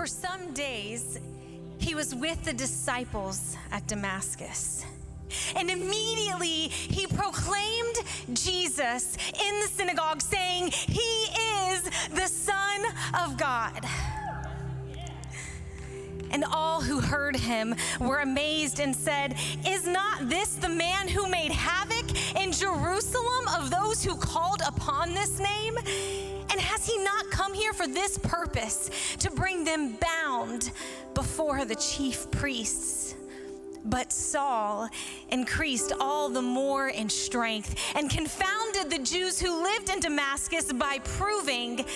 For some days, he was with the disciples at Damascus. And immediately he proclaimed Jesus in the synagogue, saying, "He is the Son of God." And all who heard him were amazed and said, "Is not this the man who made havoc in Jerusalem of those who called upon this name? And has he not come here for this purpose, to bring them bound before the chief priests?" But Saul increased all the more in strength and confounded the Jews who lived in Damascus by proving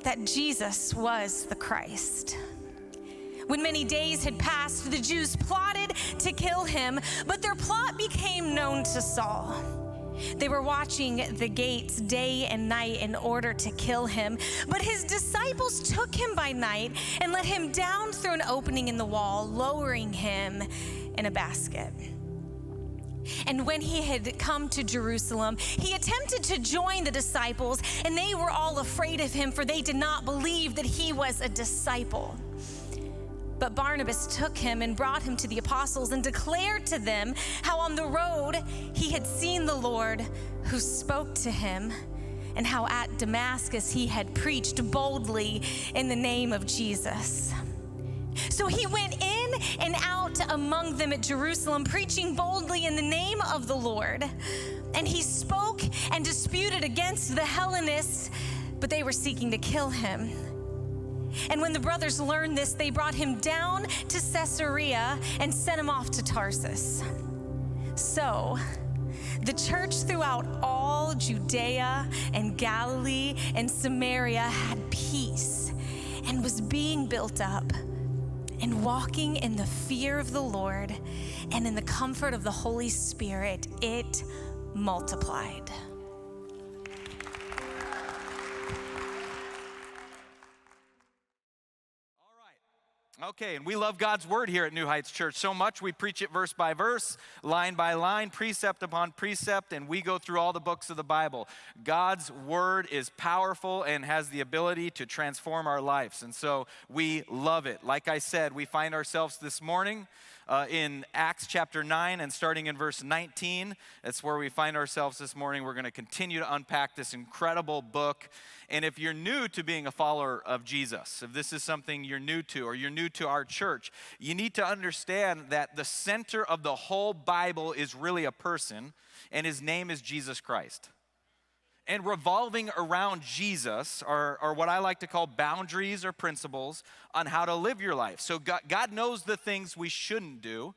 that Jesus was the Christ. When many days had passed, the Jews plotted to kill him, but their plot became known to Saul. They were watching the gates day and night in order to kill him, but his disciples took him by night and let him down through an opening in the wall, lowering him in a basket. And when he had come to Jerusalem, he attempted to join the disciples, and they were all afraid of him, for they did not believe that he was a disciple. But Barnabas took him and brought him to the apostles and declared to them how on the road he had seen the Lord who spoke to him, and how at Damascus he had preached boldly in the name of Jesus. So he went in and out among them at Jerusalem, preaching boldly in the name of the Lord. And he spoke and disputed against the Hellenists, but they were seeking to kill him. And when the brothers learned this, they brought him down to Caesarea and sent him off to Tarsus. So the church throughout all Judea and Galilee and Samaria had peace and was being built up and walking in the fear of the Lord and in the comfort of the Holy Spirit. It multiplied. Okay, and we love God's word here at New Heights Church so much. We preach it verse by verse, line by line, precept upon precept, and we go through all the books of the Bible. God's word is powerful and has the ability to transform our lives, and so we love it. Like I said, we find ourselves this morning in Acts chapter 9 and starting in verse 19. That's where we find ourselves this morning. We're going to continue to unpack this incredible book. And if you're new to being a follower of Jesus, if this is something you're new to or you're new to our church, you need to understand that the center of the whole Bible is really a person, and his name is Jesus Christ. And revolving around Jesus are what I like to call boundaries or principles on how to live your life. So God knows the things we shouldn't do,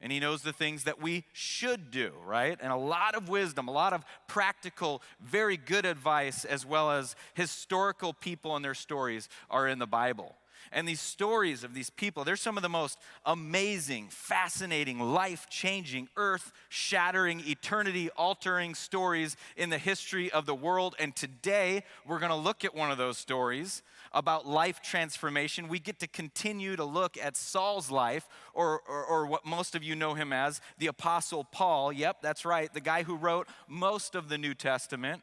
and he knows the things that we should do, right? And a lot of wisdom, a lot of practical, very good advice, as well as historical people and their stories are in the Bible. And these stories of these people, they're some of the most amazing, fascinating, life-changing, earth-shattering, eternity-altering stories in the history of the world. And today, we're going to look at one of those stories about life transformation. We get to continue to look at Saul's life, or what most of you know him as, the Apostle Paul. Yep, that's right, the guy who wrote most of the New Testament.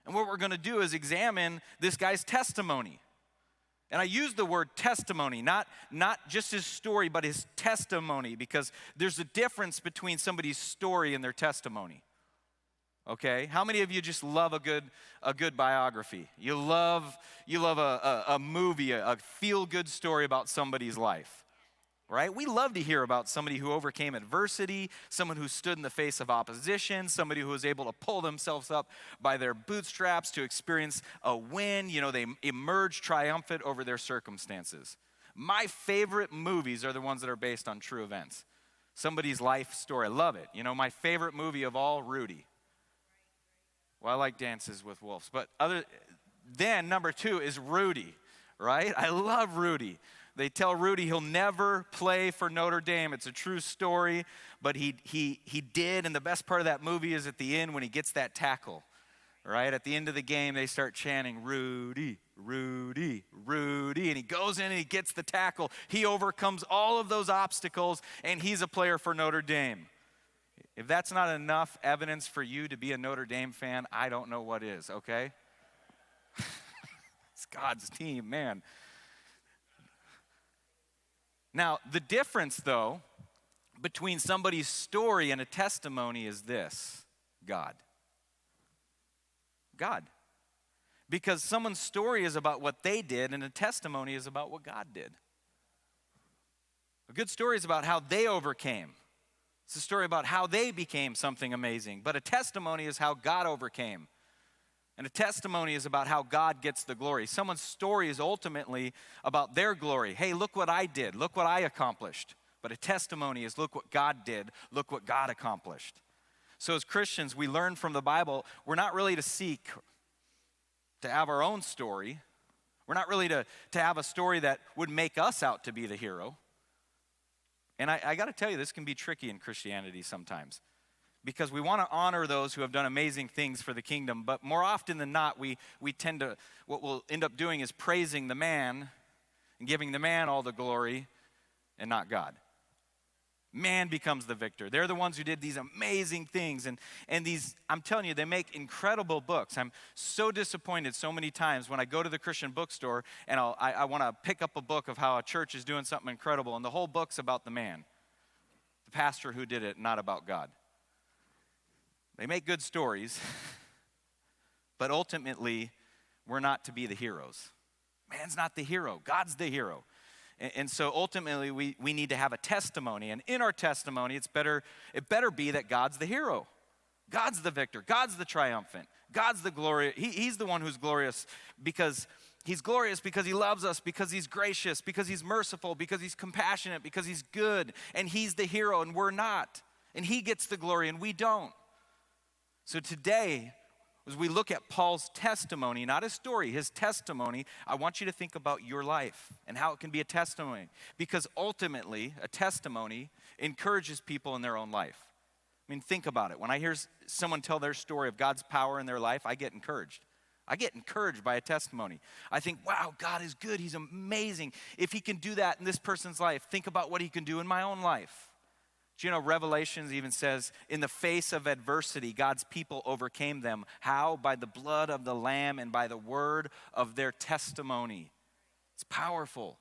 And what we're going to do is examine this guy's testimony. And I use the word testimony, not just his story, but his testimony, because there's a difference between somebody's story and their testimony. Okay? How many of you just love a good biography? You love a movie, a feel-good story about somebody's life. Right? We love to hear about somebody who overcame adversity, someone who stood in the face of opposition, somebody who was able to pull themselves up by their bootstraps to experience a win. You know, they emerged triumphant over their circumstances. My favorite movies are the ones that are based on true events. Somebody's life story. I love it. You know, my favorite movie of all, Rudy. Well, I like Dances with Wolves. But then number 2 is Rudy, right? I love Rudy. They tell Rudy he'll never play for Notre Dame. It's a true story, but he did, and the best part of that movie is at the end when he gets that tackle, right? At the end of the game, they start chanting, "Rudy, Rudy, Rudy," and he goes in and he gets the tackle. He overcomes all of those obstacles, and he's a player for Notre Dame. If that's not enough evidence for you to be a Notre Dame fan, I don't know what is, okay? It's God's team, man. Now, the difference, though, between somebody's story and a testimony is this: God. God. Because someone's story is about what they did, and a testimony is about what God did. A good story is about how they overcame. It's a story about how they became something amazing. But a testimony is how God overcame. And a testimony is about how God gets the glory. Someone's story is ultimately about their glory. Hey, look what I did. Look what I accomplished. But a testimony is look what God did. Look what God accomplished. So as Christians, we learn from the Bible, we're not really to seek to have our own story. We're not really to have a story that would make us out to be the hero. And I got to tell you, this can be tricky in Christianity sometimes, because we want to honor those who have done amazing things for the kingdom, but more often than not, we tend to, what we'll end up doing is praising the man and giving the man all the glory and not God. Man becomes the victor. They're the ones who did these amazing things. And these, I'm telling you, they make incredible books. I'm so disappointed so many times when I go to the Christian bookstore and I want to pick up a book of how a church is doing something incredible, and the whole book's about the man, the pastor who did it, not about God. They make good stories, but ultimately, we're not to be the heroes. Man's not the hero. God's the hero. And so ultimately, we need to have a testimony. And in our testimony, it better be that God's the hero. God's the victor. God's the triumphant. God's the glorious. He's the one who's glorious because he's glorious because he loves us, because he's gracious, because he's merciful, because he's compassionate, because he's good. And he's the hero and we're not. And he gets the glory and we don't. So today, as we look at Paul's testimony, not his story, his testimony, I want you to think about your life and how it can be a testimony. Because ultimately, a testimony encourages people in their own life. I mean, think about it. When I hear someone tell their story of God's power in their life, I get encouraged. I get encouraged by a testimony. I think, wow, God is good. He's amazing. If he can do that in this person's life, think about what he can do in my own life. Do you know, Revelations even says, in the face of adversity, God's people overcame them. How? By the blood of the Lamb and by the word of their testimony. It's powerful.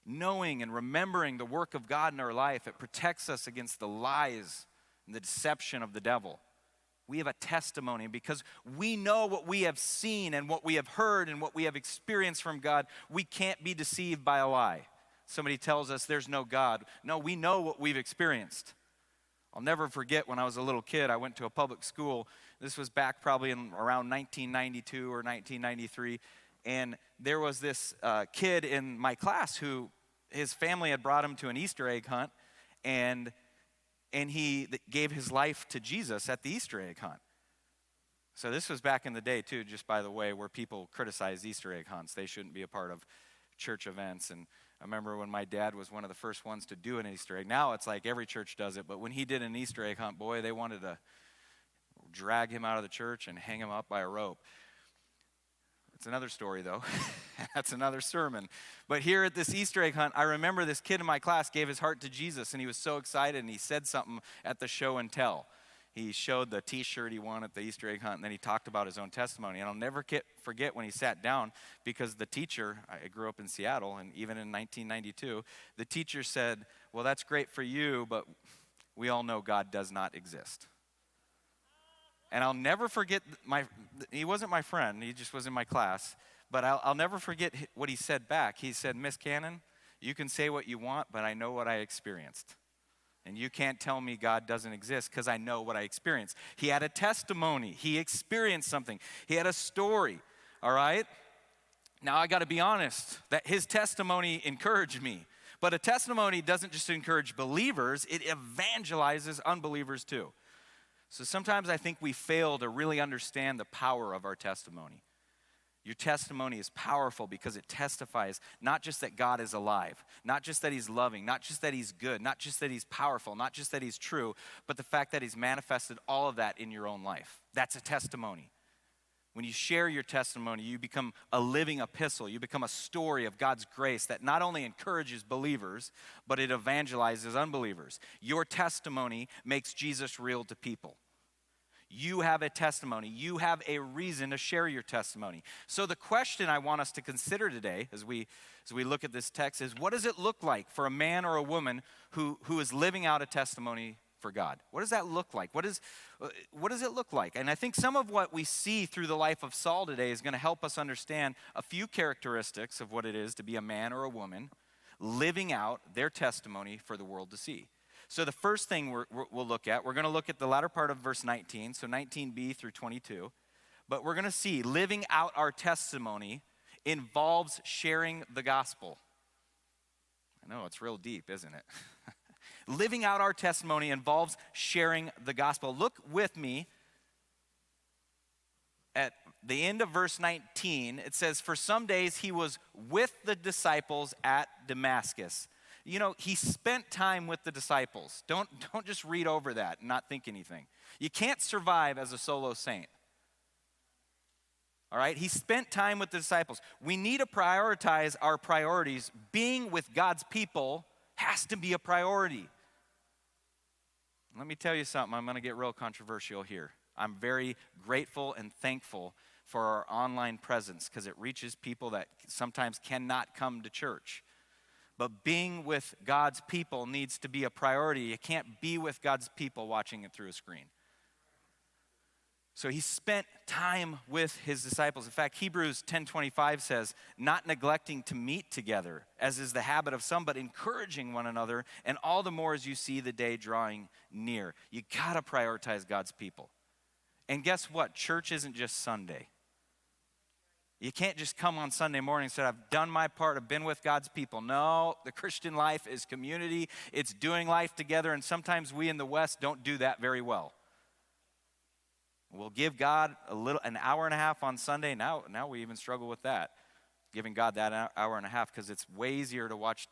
Knowing and remembering the work of God in our life, it protects us against the lies and the deception of the devil. We have a testimony because we know what we have seen and what we have heard and what we have experienced from God. We can't be deceived by a lie. Somebody tells us there's no God. No, we know what we've experienced. I'll never forget when I was a little kid, I went to a public school. This was back probably in around 1992 or 1993. And there was this kid in my class who his family had brought him to an Easter egg hunt. And he gave his life to Jesus at the Easter egg hunt. So this was back in the day too, just by the way, where people criticize Easter egg hunts. They shouldn't be a part of church events. And I remember when my dad was one of the first ones to do an Easter egg. Now it's like every church does it, but when he did an Easter egg hunt, boy, they wanted to drag him out of the church and hang him up by a rope. It's another story, though. That's another sermon. But here at this Easter egg hunt, I remember this kid in my class gave his heart to Jesus, and he was so excited, and he said something at the show and tell. He showed the T-shirt he won at the Easter egg hunt, and then he talked about his own testimony. And I'll never forget when he sat down, because the teacher, I grew up in Seattle, and even in 1992, the teacher said, well, that's great for you, but we all know God does not exist. And I'll never forget, he wasn't my friend, he just was in my class, but I'll never forget what he said back. He said, Miss Cannon, you can say what you want, but I know what I experienced. And you can't tell me God doesn't exist because I know what I experienced. He had a testimony. He experienced something. He had a story, all right? Now, I got to be honest, that his testimony encouraged me. But a testimony doesn't just encourage believers, it evangelizes unbelievers too. So sometimes I think we fail to really understand the power of our testimony. Your testimony is powerful because it testifies not just that God is alive, not just that he's loving, not just that he's good, not just that he's powerful, not just that he's true, but the fact that he's manifested all of that in your own life. That's a testimony. When you share your testimony, you become a living epistle. You become a story of God's grace that not only encourages believers, but it evangelizes unbelievers. Your testimony makes Jesus real to people. You have a testimony. You have a reason to share your testimony. So the question I want us to consider today as we look at this text is, what does it look like for a man or a woman who is living out a testimony for God? What does that look like? What does it look like? And I think some of what we see through the life of Saul today is going to help us understand a few characteristics of what it is to be a man or a woman living out their testimony for the world to see. So the first thing we'll look at, we're going to look at the latter part of verse 19, so 19b through 22. But we're going to see living out our testimony involves sharing the gospel. I know, it's real deep, isn't it? Living out our testimony involves sharing the gospel. Look with me at the end of verse 19. It says, for some days he was with the disciples at Damascus. You know, he spent time with the disciples. Don't just read over that and not think anything. You can't survive as a solo saint. All right? He spent time with the disciples. We need to prioritize our priorities. Being with God's people has to be a priority. Let me tell you something. I'm going to get real controversial here. I'm very grateful and thankful for our online presence because it reaches people that sometimes cannot come to church. But being with God's people needs to be a priority. You can't be with God's people watching it through a screen. So he spent time with his disciples. In fact, Hebrews 10:25 says, not neglecting to meet together, as is the habit of some, but encouraging one another, and all the more as you see the day drawing near. You gotta prioritize God's people. And guess what? Church isn't just Sunday. You can't just come on Sunday morning and say, I've done my part, I've been with God's people. No, the Christian life is community. It's doing life together, and sometimes we in the West don't do that very well. We'll give God an hour and a half on Sunday. Now we even struggle with that, giving God that hour and a half, because it's way easier to watch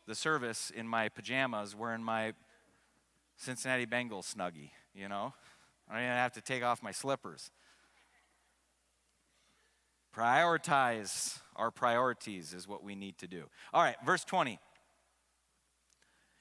the service in my pajamas wearing my Cincinnati Bengals snuggie, you know? I don't even have to take off my slippers. Prioritize our priorities is what we need to do. All right, verse 20.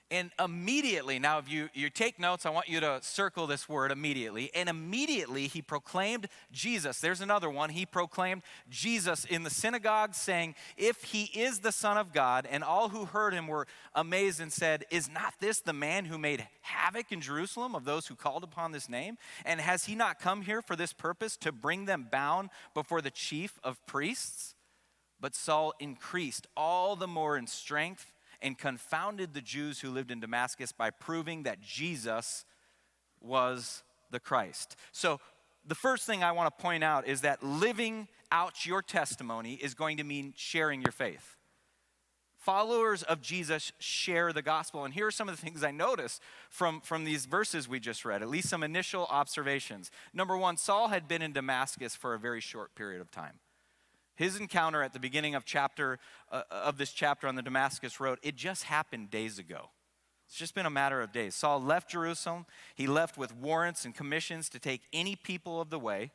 And immediately, now if you take notes, I want you to circle this word immediately. And immediately he proclaimed Jesus. There's another one. He proclaimed Jesus in the synagogue, saying, if he is the Son of God, and all who heard him were amazed and said, is not this the man who made havoc in Jerusalem of those who called upon this name? And has he not come here for this purpose, to bring them bound before the chief of priests? But Saul increased all the more in strength and confounded the Jews who lived in Damascus by proving that Jesus was the Christ. So the first thing I want to point out is that living out your testimony is going to mean sharing your faith. Followers of Jesus share the gospel. And here are some of the things I noticed from these verses we just read, at least some initial observations. Number one, Saul had been in Damascus for a very short period of time. His encounter at the beginning of this chapter on the Damascus road, it just happened days ago. It's just been a matter of days. Saul left Jerusalem. He left with warrants and commissions to take any people of the way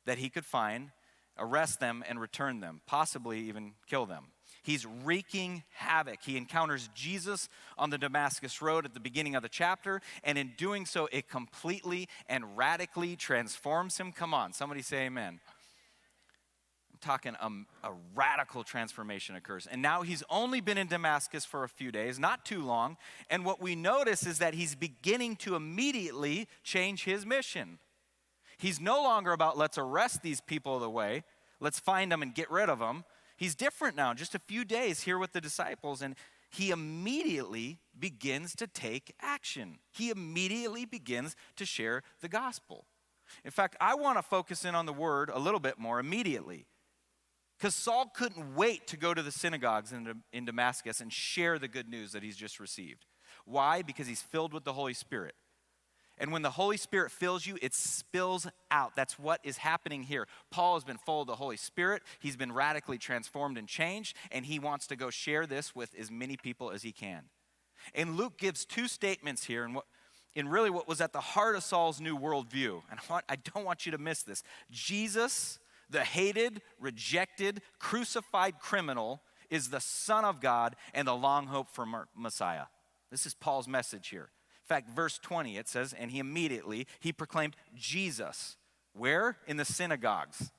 that he could find, arrest them, and return them, possibly even kill them. He's wreaking havoc. He encounters Jesus on the Damascus road at the beginning of the chapter, and in doing so, it completely and radically transforms him. Come on, somebody say amen. Talking a radical transformation occurs. And now he's only been in Damascus for a few days, not too long. And what we notice is that he's beginning to immediately change his mission. He's no longer about let's arrest these people of the way, let's find them and get rid of them. He's different now, just a few days here with the disciples, and he immediately begins to take action. He immediately begins to share the gospel. In fact, I want to focus in on the word a little bit more, immediately. Because Saul couldn't wait to go to the synagogues in Damascus and share the good news that he's just received. Why? Because he's filled with the Holy Spirit. And when the Holy Spirit fills you, it spills out. That's what is happening here. Paul has been full of the Holy Spirit. He's been radically transformed and changed, and he wants to go share this with as many people as he can. And Luke gives two statements here in really what was at the heart of Saul's new worldview. And I don't want you to miss this. Jesus, the hated, rejected, crucified criminal, is the Son of God and the long hope for Messiah. This is Paul's message here. In fact, verse 20, it says, and he proclaimed Jesus. Where? In the synagogues,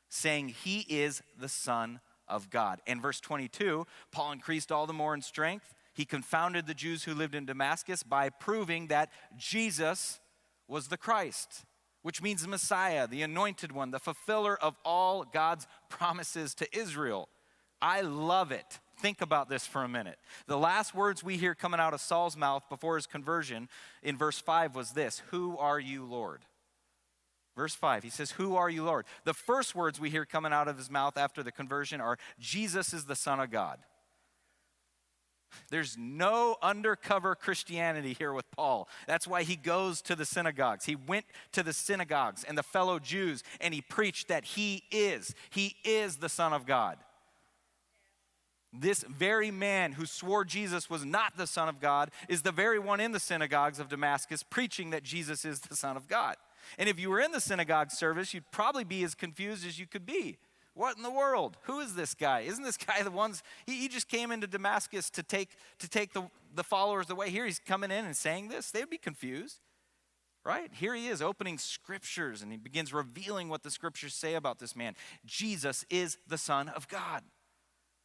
saying he is the Son of God. And verse 22, Paul increased all the more in strength. He confounded the Jews who lived in Damascus by proving that Jesus was the Christ, which means the Messiah, the anointed one, the fulfiller of all God's promises to Israel. I love it. Think about this for a minute. The last words we hear coming out of Saul's mouth before his conversion in verse 5 was this: "Who are you, Lord?" Verse 5, he says, "Who are you, Lord?" The first words we hear coming out of his mouth after the conversion are, "Jesus is the Son of God." There's no undercover Christianity here with Paul. That's why he goes to the synagogues. He went to the synagogues and the fellow Jews, and he preached that he is the Son of God. This very man who swore Jesus was not the Son of God is the very one in the synagogues of Damascus preaching that Jesus is the Son of God. And if you were in the synagogue service, you'd probably be as confused as you could be. What in the world? Who is this guy? Isn't this guy the ones, he just came into Damascus to take the followers away. Here he's coming in and saying this. They'd be confused, right? Here he is opening scriptures, and he begins revealing what the scriptures say about this man. Jesus is the Son of God.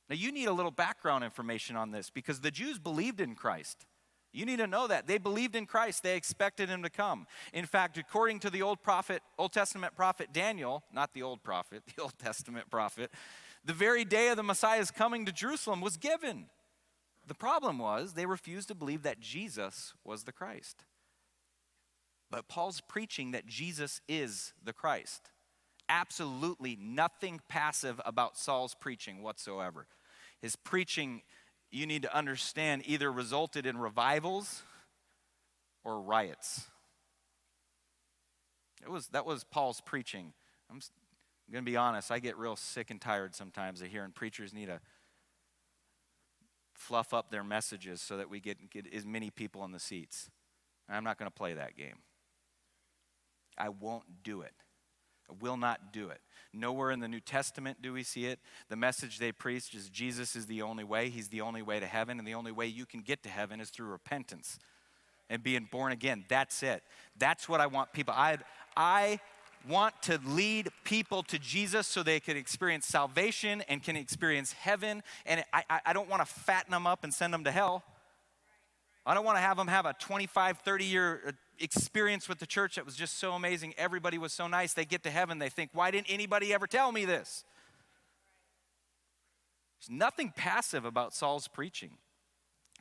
Now you need a little background information on this because the Jews believed in Christ. You need to know that. They believed in Christ. They expected him to come. In fact, according to the Old Testament prophet Daniel, not the old prophet, the Old Testament prophet, the very day of the Messiah's coming to Jerusalem was given. The problem was they refused to believe that Jesus was the Christ. But Paul's preaching that Jesus is the Christ. Absolutely nothing passive about Saul's preaching whatsoever. His preaching, you need to understand, either resulted in revivals or riots. That was Paul's preaching. I'm going to be honest, I get real sick and tired sometimes of hearing preachers need to fluff up their messages so that we get as many people in the seats. I'm not going to play that game. I won't do it. I will not do it. Nowhere in the New Testament do we see it. The message they preach is Jesus is the only way. He's the only way to heaven, and the only way you can get to heaven is through repentance and being born again. That's it. That's what I want people. I want to lead people to Jesus so they can experience salvation and can experience heaven. And I don't want to fatten them up and send them to hell. I don't want to have them have a 25, 30-year experience with the church that was just so amazing. Everybody was so nice. They get to heaven. They think, why didn't anybody ever tell me this? There's nothing passive about Saul's preaching.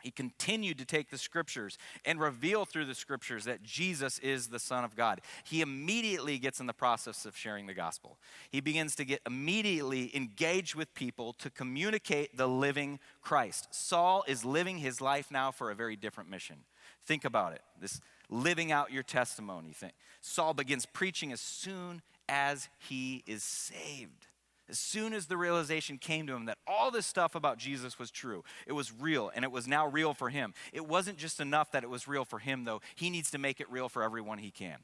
He continued to take the scriptures and reveal through the scriptures that Jesus is the Son of God. He immediately gets in the process of sharing the gospel. He begins to get immediately engaged with people to communicate the living Christ. Saul is living his life now for a very different mission. Think about it, this living out your testimony thing. Saul begins preaching as soon as he is saved. As soon as the realization came to him that all this stuff about Jesus was true, it was real, and it was now real for him. It wasn't just enough that it was real for him, though. He needs to make it real for everyone he can.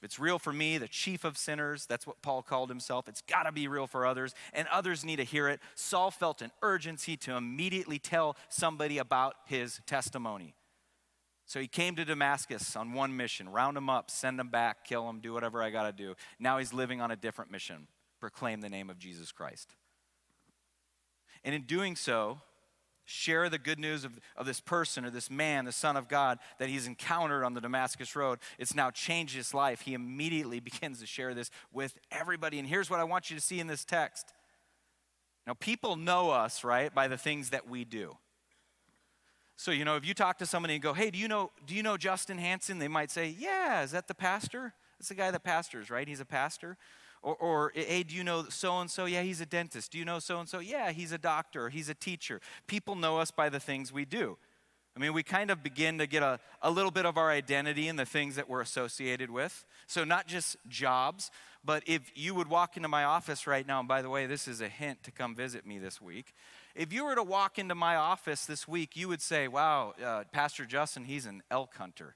If it's real for me, the chief of sinners, that's what Paul called himself. It's got to be real for others, and others need to hear it. Saul felt an urgency to immediately tell somebody about his testimony. So he came to Damascus on one mission: round him up, send him back, kill him, do whatever I got to do. Now he's living on a different mission: proclaim the name of Jesus Christ. And in doing so, share the good news of this person or this man, the Son of God, that he's encountered on the Damascus road. It's now changed his life. He immediately begins to share this with everybody. And here's what I want you to see in this text. Now, people know us, right, by the things that we do. So, if you talk to somebody and go, hey, do you know Justin Hansen? They might say, yeah, is that the pastor? That's the guy that pastors, right? He's a pastor. Or, hey, do you know so-and-so? Yeah, he's a dentist. Do you know so-and-so? Yeah, he's a doctor. He's a teacher. People know us by the things we do. I mean, we kind of begin to get a little bit of our identity in the things that we're associated with. So not just jobs, but if you would walk into my office right now, and by the way, this is a hint to come visit me this week. If you were to walk into my office this week, you would say, wow, Pastor Justin, he's an elk hunter.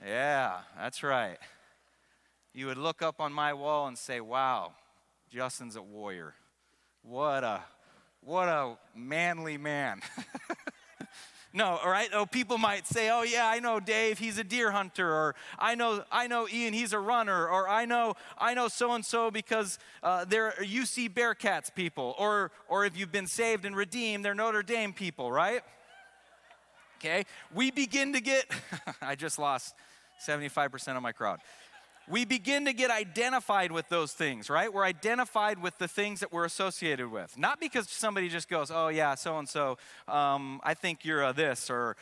Yeah, that's right. You would look up on my wall and say, wow, Justin's a warrior. What a manly man. No, all right? Oh, people might say, oh yeah, I know Dave, he's a deer hunter, or I know Ian, he's a runner, or I know so-and-so because they're UC Bearcats people, or if you've been saved and redeemed, they're Notre Dame people, right? Okay, we begin to get, I just lost 75% of my crowd. We begin to get identified with those things, right? We're identified with the things that we're associated with. Not because somebody just goes, oh yeah, so-and-so, I think you're a this, or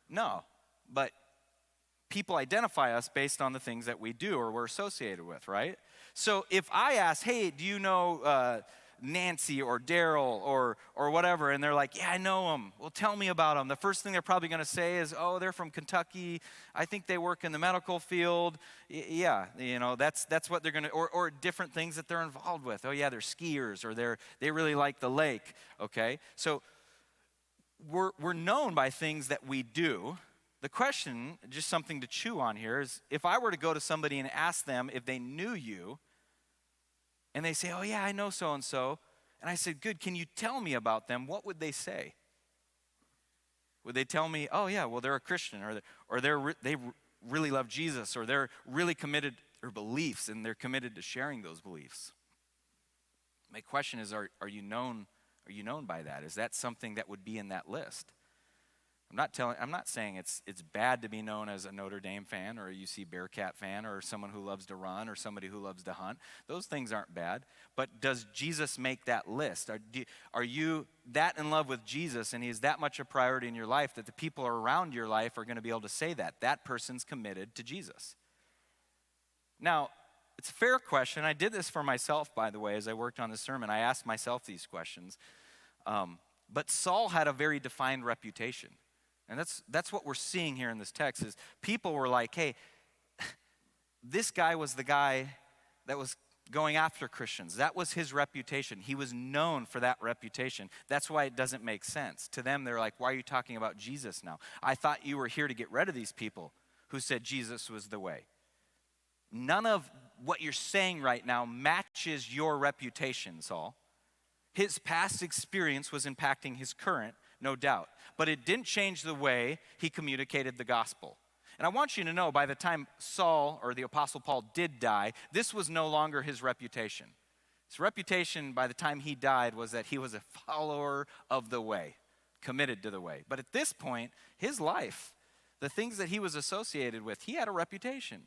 no. But people identify us based on the things that we do or we're associated with, right? So if I ask, hey, do you know Nancy or Daryl or whatever, and they're like, yeah, I know them. Well, tell me about them. The first thing they're probably going to say is, oh, they're from Kentucky. I think they work in the medical field. Yeah, that's what they're going to, or different things that they're involved with. Oh, yeah, they're skiers, or they really like the lake, okay? So we're known by things that we do. The question, just something to chew on here, is if I were to go to somebody and ask them if they knew you, and they say, oh yeah, I know so-and-so. And I said, good, can you tell me about them? What would they say? Would they tell me, oh yeah, well, they're a Christian, or they really love Jesus, or they're really committed to their beliefs, and they're committed to sharing those beliefs? My question is, are you known by that? Is that something that would be in that list? I'm not saying it's bad to be known as a Notre Dame fan or a UC Bearcat fan or someone who loves to run or somebody who loves to hunt. Those things aren't bad. But does Jesus make that list? Are you that in love with Jesus and he's that much a priority in your life that the people around your life are going to be able to say that person's committed to Jesus? Now, it's a fair question. I did this for myself, by the way, as I worked on this sermon. I asked myself these questions. But Saul had a very defined reputation. And that's what we're seeing here in this text is people were like, hey, this guy was the guy that was going after Christians. That was his reputation. He was known for that reputation. That's why it doesn't make sense. To them, they're like, why are you talking about Jesus now? I thought you were here to get rid of these people who said Jesus was the way. None of what you're saying right now matches your reputation, Saul. His past experience was impacting his current, no doubt. But it didn't change the way he communicated the gospel. And I want you to know, by the time Saul, or the Apostle Paul, did die, this was no longer his reputation. His reputation, by the time he died, was that he was a follower of the way, committed to the way. But at this point, his life, the things that he was associated with, he had a reputation.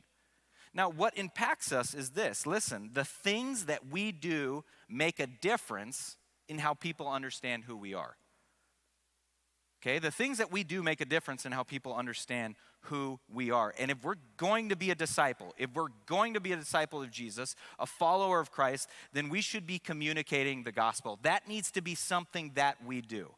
Now, what impacts us is this. Listen, the things that we do make a difference in how people understand who we are. Okay, the things that we do make a difference in how people understand who we are. And if we're going to be a disciple, if we're going to be a disciple of Jesus, a follower of Christ, then we should be communicating the gospel. That needs to be something that we do.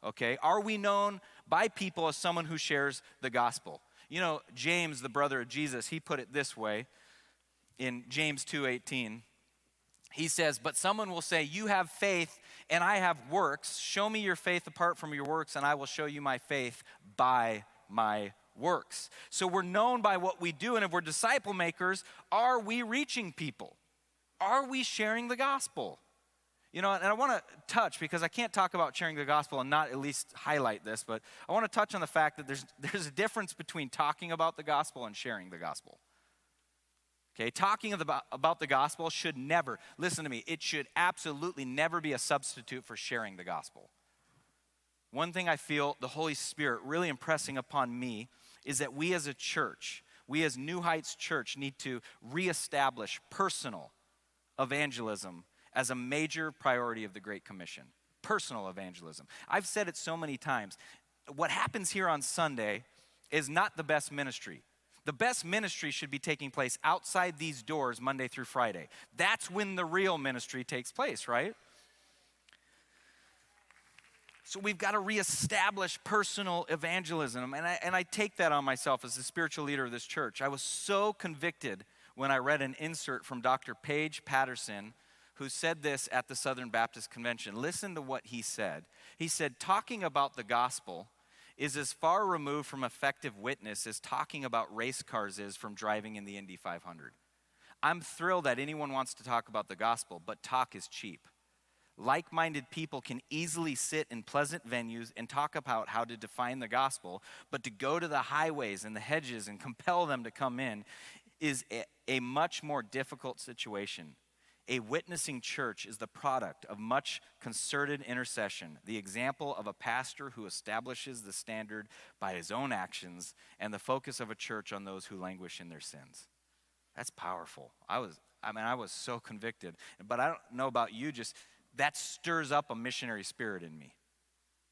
Okay, are we known by people as someone who shares the gospel? You know, James, the brother of Jesus, he put it this way in James 2:18. He says, but someone will say, you have faith and I have works. Show me your faith apart from your works and I will show you my faith by my works. So we're known by what we do, and if we're disciple makers, are we reaching people? Are we sharing the gospel? You know, and I want to touch, because I can't talk about sharing the gospel and not at least highlight this, but I want to touch on the fact that there's a difference between talking about the gospel and sharing the gospel. Okay, talking about the gospel should never, listen to me, it should absolutely never be a substitute for sharing the gospel. One thing I feel the Holy Spirit really impressing upon me is that we as a church, we as New Heights Church, need to reestablish personal evangelism as a major priority of the Great Commission. Personal evangelism. I've said it so many times. What happens here on Sunday is not the best ministry. The best ministry should be taking place outside these doors Monday through Friday. That's when the real ministry takes place, right? So we've got to reestablish personal evangelism. And I take that on myself as the spiritual leader of this church. I was so convicted when I read an insert from Dr. Paige Patterson, who said this at the Southern Baptist Convention. Listen to what he said. He said, talking about the gospel is as far removed from effective witness as talking about race cars is from driving in the Indy 500. I'm thrilled that anyone wants to talk about the gospel, but talk is cheap. like-minded people can easily sit in pleasant venues and talk about how to define the gospel, but to go to the highways and the hedges and compel them to come in is a much more difficult situation. A witnessing church is the product of much concerted intercession, the example of a pastor who establishes the standard by his own actions, and the focus of a church on those who languish in their sins. That's powerful. I was so convicted. But I don't know about you, just that stirs up a missionary spirit in me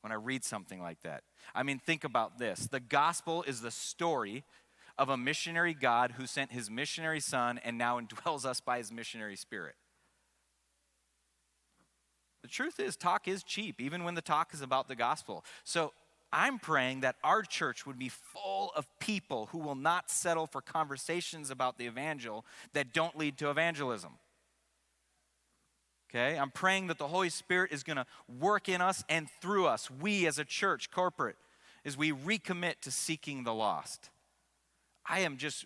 when I read something like that. I mean, think about this. The gospel is the story of a missionary God who sent his missionary son and now indwells us by his missionary spirit. The truth is, talk is cheap, even when the talk is about the gospel. So I'm praying that our church would be full of people who will not settle for conversations about the evangel that don't lead to evangelism. Okay? I'm praying that the Holy Spirit is going to work in us and through us, we as a church, corporate, as we recommit to seeking the lost. I am just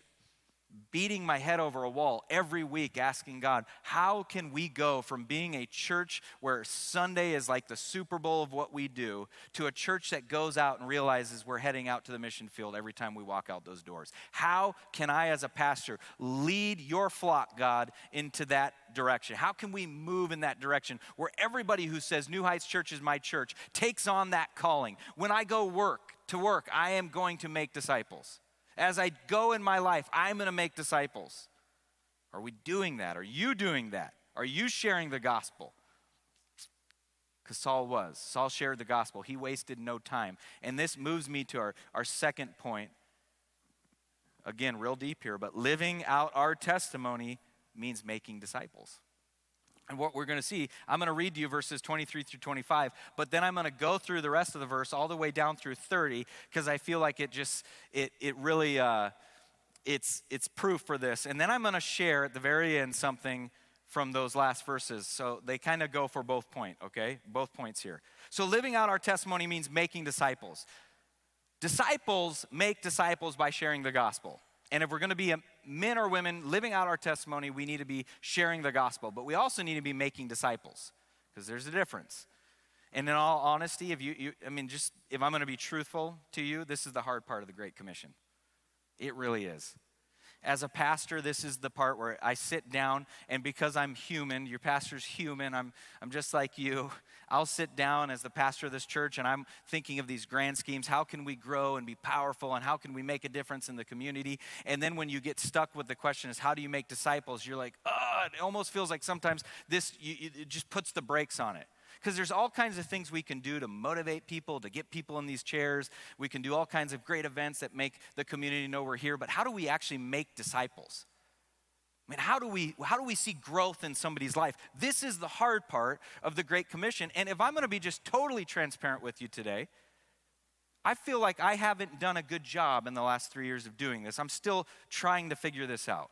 beating my head over a wall every week asking God, how can we go from being a church where Sunday is like the Super Bowl of what we do to a church that goes out and realizes we're heading out to the mission field every time we walk out those doors? How can I as a pastor lead your flock, God, into that direction? How can we move in that direction where everybody who says New Heights Church is my church takes on that calling? When I go to work, I am going to make disciples. As I go in my life, I'm going to make disciples. Are we doing that? Are you doing that? Are you sharing the gospel? Because Saul was. Saul shared the gospel. He wasted no time. And this moves me to our second point. Again, real deep here, but living out our testimony means making disciples. And what we're going to see, I'm going to read to you verses 23 through 25, but then I'm going to go through the rest of the verse all the way down through 30, because I feel like it's proof for this. And then I'm going to share at the very end something from those last verses. So they kind of go for both points, okay? Both points here. So living out our testimony means making disciples. Disciples make disciples by sharing the gospel. And if we're going to be men or women living out our testimony, we need to be sharing the gospel. But we also need to be making disciples, because there's a difference. And in all honesty, if I'm going to be truthful to you, this is the hard part of the Great Commission. It really is. As a pastor, this is the part where I sit down, and because I'm human, your pastor's human, I'm just like you. I'll sit down as the pastor of this church, and I'm thinking of these grand schemes. How can we grow and be powerful, and how can we make a difference in the community? And then when you get stuck with the question is, how do you make disciples? You're like, it almost feels like sometimes it just puts the brakes on it. Because there's all kinds of things we can do to motivate people, to get people in these chairs. We can do all kinds of great events that make the community know we're here. But how do we actually make disciples? I mean, how do we see growth in somebody's life? This is the hard part of the Great Commission. And if I'm going to be just totally transparent with you today, I feel like I haven't done a good job in the last 3 years of doing this. I'm still trying to figure this out.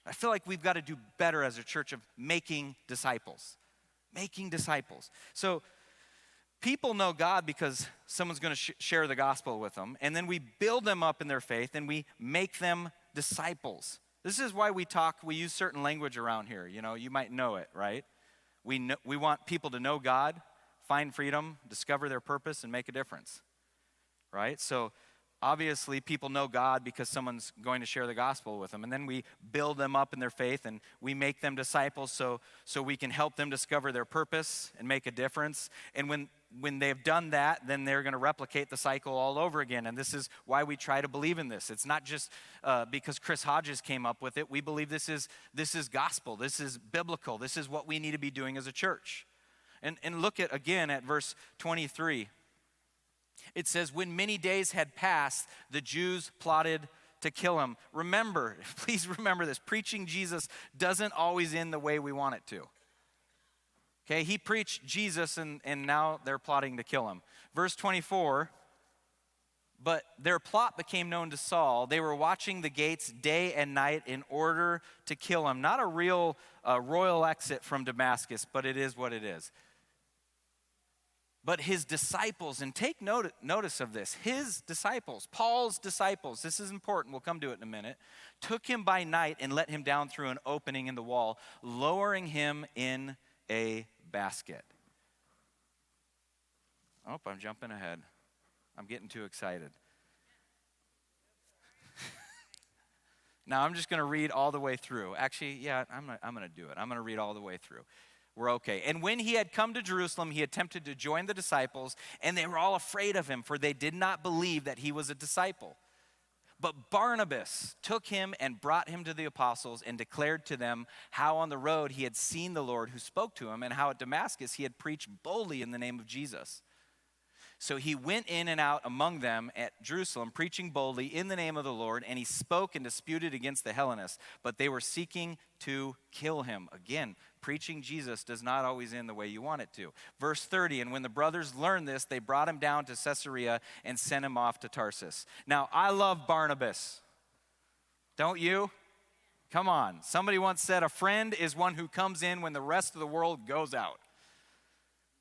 I feel like we've got to do better as a church of making disciples. Making disciples. So people know God because someone's going to share the gospel with them, and then we build them up in their faith, and we make them disciples. This is why we use certain language around here. You know, you might know it, right? We want people to know God, find freedom, discover their purpose, and make a difference, right? So obviously, people know God because someone's going to share the gospel with them. And then we build them up in their faith, and we make them disciples so we can help them discover their purpose and make a difference. And when they've done that, then they're going to replicate the cycle all over again. And this is why we try to believe in this. It's not just because Chris Hodges came up with it. We believe this is gospel. This is biblical. This is what we need to be doing as a church. And look again at verse 23. It says, when many days had passed, the Jews plotted to kill him. Please remember this. Preaching Jesus doesn't always end the way we want it to. Okay, he preached Jesus, and now they're plotting to kill him. Verse 24, but their plot became known to Saul. They were watching the gates day and night in order to kill him. Not a real royal exit from Damascus, but it is what it is. But his disciples, and take notice of this, his disciples, Paul's disciples, this is important, we'll come to it in a minute, took him by night and let him down through an opening in the wall, lowering him in a basket. Oh, I'm jumping ahead. I'm getting too excited. Now, I'm just going to read all the way through. Actually, yeah, I'm going to do it. I'm going to read all the way through. We're okay. And when he had come to Jerusalem, he attempted to join the disciples, and they were all afraid of him, for they did not believe that he was a disciple. But Barnabas took him and brought him to the apostles and declared to them how on the road he had seen the Lord who spoke to him, and how at Damascus he had preached boldly in the name of Jesus. So he went in and out among them at Jerusalem, preaching boldly in the name of the Lord, and he spoke and disputed against the Hellenists, but they were seeking to kill him. Again, preaching Jesus does not always end the way you want it to. Verse 30, and when the brothers learned this, they brought him down to Caesarea and sent him off to Tarsus. Now, I love Barnabas. Don't you? Come on. Somebody once said, a friend is one who comes in when the rest of the world goes out.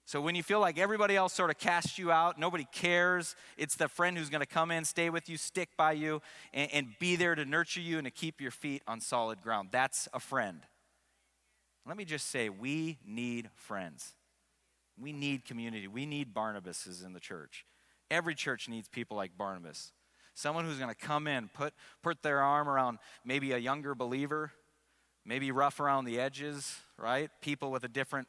So when you feel like everybody else sort of casts you out, nobody cares, it's the friend who's going to come in, stay with you, stick by you, and be there to nurture you and to keep your feet on solid ground. That's a friend. Let me just say, we need friends. We need community. We need Barnabases in the church. Every church needs people like Barnabas. Someone who's going to come in, put their arm around maybe a younger believer, maybe rough around the edges, right? People with a different,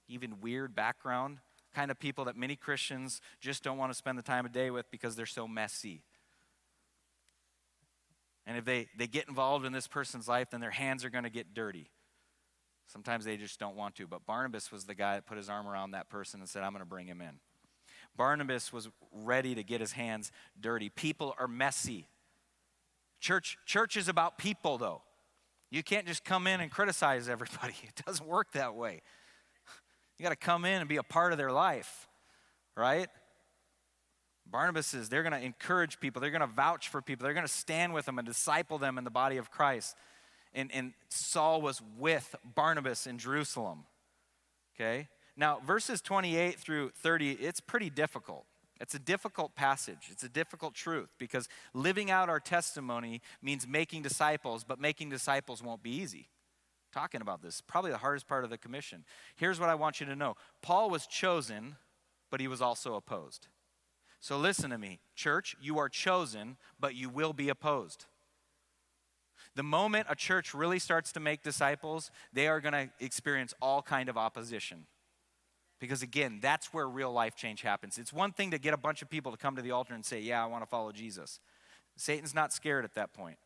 even weird background, kind of people that many Christians just don't want to spend the time of day with because they're so messy. And if they get involved in this person's life, then their hands are going to get dirty. Sometimes they just don't want to. But Barnabas was the guy that put his arm around that person and said, I'm going to bring him in. Barnabas was ready to get his hands dirty. People are messy. Church is about people, though. You can't just come in and criticize everybody. It doesn't work that way. You got to come in and be a part of their life, right? Barnabas is, they're going to encourage people. They're going to vouch for people. They're going to stand with them and disciple them in the body of Christ. And Saul was with Barnabas in Jerusalem, okay? Now, verses 28 through 30, it's pretty difficult. It's a difficult passage. It's a difficult truth because living out our testimony means making disciples, but making disciples won't be easy. Talking about this, probably the hardest part of the commission. Here's what I want you to know. Paul was chosen, but he was also opposed. So listen to me, church, you are chosen, but you will be opposed. The moment a church really starts to make disciples, they are going to experience all kind of opposition. Because again, that's where real life change happens. It's one thing to get a bunch of people to come to the altar and say, yeah, I want to follow Jesus. Satan's not scared at that point.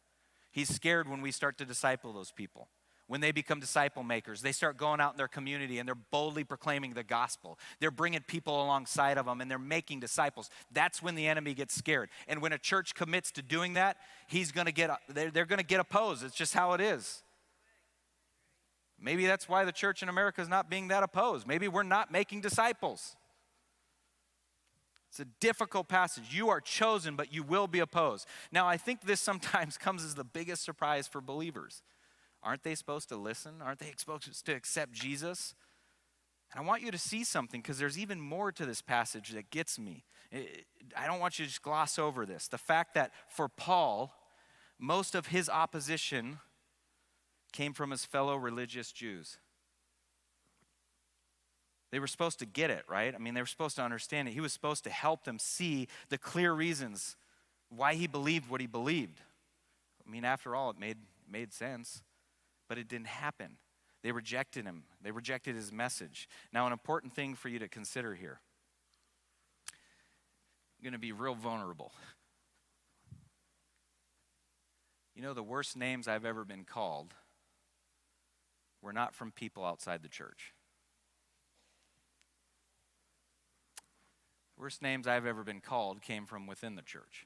He's scared when we start to disciple those people. When they become disciple makers, they start going out in their community and they're boldly proclaiming the gospel. They're bringing people alongside of them and they're making disciples. That's when the enemy gets scared. And when a church commits to doing that, they're going to get opposed. It's just how it is. Maybe that's why the church in America is not being that opposed. Maybe we're not making disciples. It's a difficult passage. You are chosen, but you will be opposed. Now, I think this sometimes comes as the biggest surprise for believers. Aren't they supposed to listen? Aren't they supposed to accept Jesus? And I want you to see something because there's even more to this passage that gets me. I don't want you to just gloss over this. The fact that for Paul, most of his opposition came from his fellow religious Jews. They were supposed to get it, right? I mean, they were supposed to understand it. He was supposed to help them see the clear reasons why he believed what he believed. I mean, after all, it made sense. But it didn't happen. They rejected him. They rejected his message. Now, an important thing for you to consider here. I'm going to be real vulnerable. You know, the worst names I've ever been called were not from people outside the church. The worst names I've ever been called came from within the church.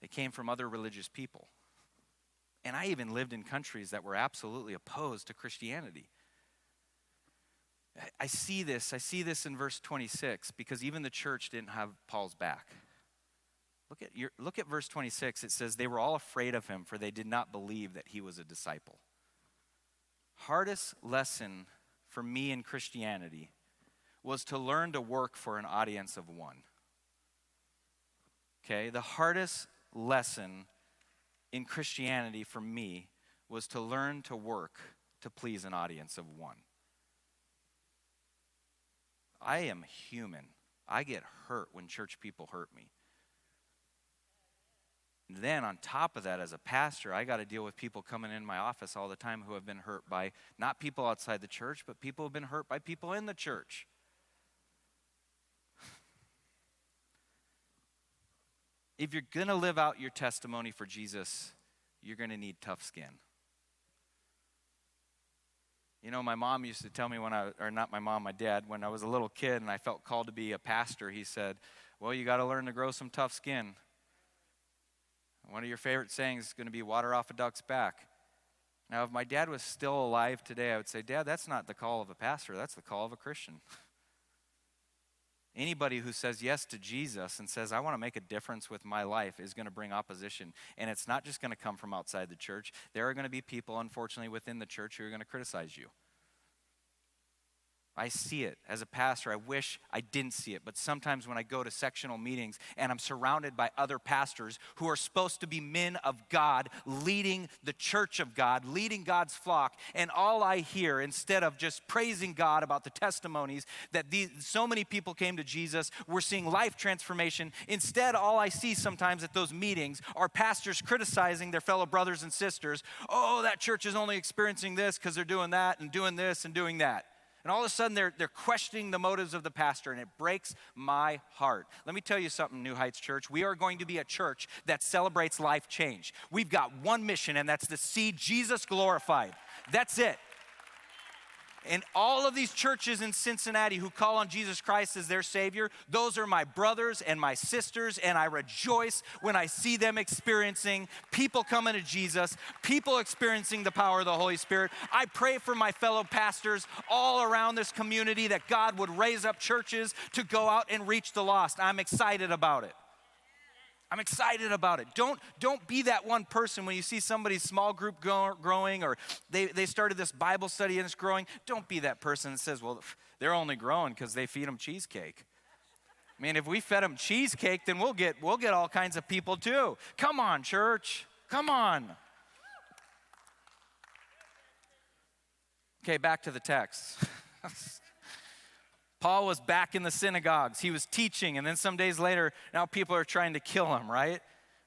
It came from other religious people. And I even lived in countries that were absolutely opposed to Christianity. I see this in verse 26 because even the church didn't have Paul's back. Look at verse 26. It says, they were all afraid of him for they did not believe that he was a disciple. Hardest lesson for me in Christianity was to learn to work for an audience of one. Okay, the hardest lesson in Christianity for me was to learn to work to please an audience of one. I am human. I get hurt when church people hurt me. And then on top of that, as a pastor, I got to deal with people coming in my office all the time who have been hurt by not people outside the church, but people who have been hurt by people in the church. If you're going to live out your testimony for Jesus, you're going to need tough skin. You know, my mom used to tell me my dad, when I was a little kid and I felt called to be a pastor, he said, well, you got to learn to grow some tough skin. One of your favorite sayings is going to be water off a duck's back. Now, if my dad was still alive today, I would say, Dad, that's not the call of a pastor, that's the call of a Christian. Anybody who says yes to Jesus and says, I want to make a difference with my life is going to bring opposition. And it's not just going to come from outside the church. There are going to be people, unfortunately, within the church who are going to criticize you. I see it. As a pastor, I wish I didn't see it. But sometimes when I go to sectional meetings and I'm surrounded by other pastors who are supposed to be men of God, leading the church of God, leading God's flock, and all I hear, instead of just praising God about the testimonies that so many people came to Jesus, we're seeing life transformation. Instead, all I see sometimes at those meetings are pastors criticizing their fellow brothers and sisters. Oh, that church is only experiencing this because they're doing that and doing this and doing that. And all of a sudden, they're questioning the motives of the pastor, and it breaks my heart. Let me tell you something, New Heights Church. We are going to be a church that celebrates life change. We've got one mission, and that's to see Jesus glorified. That's it. And all of these churches in Cincinnati who call on Jesus Christ as their Savior, those are my brothers and my sisters, and I rejoice when I see them experiencing people coming to Jesus, people experiencing the power of the Holy Spirit. I pray for my fellow pastors all around this community that God would raise up churches to go out and reach the lost. I'm excited about it. I'm excited about it. Don't be that one person when you see somebody's small group growing, or they started this Bible study and it's growing. Don't be that person that says, well, they're only growing because they feed them cheesecake. I mean, if we fed them cheesecake, then we'll get all kinds of people too. Come on, church. Come on. Okay, back to the text. Paul was back in the synagogues. He was teaching, and then some days later, now people are trying to kill him, right?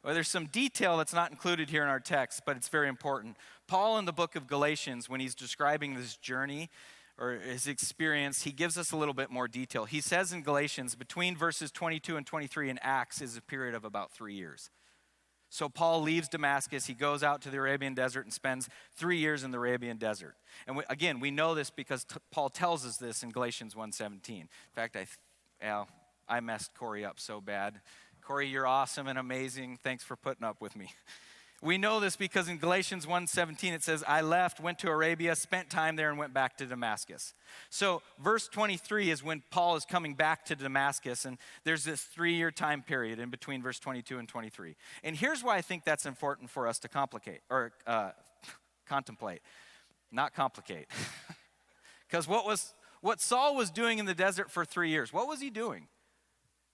Well, there's some detail that's not included here in our text, but it's very important. Paul in the book of Galatians, when he's describing this journey or his experience, he gives us a little bit more detail. He says in Galatians, between verses 22 and 23 in Acts is a period of about 3 years. So Paul leaves Damascus, he goes out to the Arabian desert and spends 3 years in the Arabian desert. And again, we know this because Paul tells us this in Galatians 1:17. In fact, I messed Corey up so bad. Corey, you're awesome and amazing. Thanks for putting up with me. We know this because in Galatians 1:17 it says, I left, went to Arabia, spent time there, and went back to Damascus. So verse 23 is when Paul is coming back to Damascus, and there's this 3-year time period in between verse 22 and 23. And here's why I think that's important for us to contemplate, not complicate. Because what Saul was doing in the desert for 3 years, what was he doing?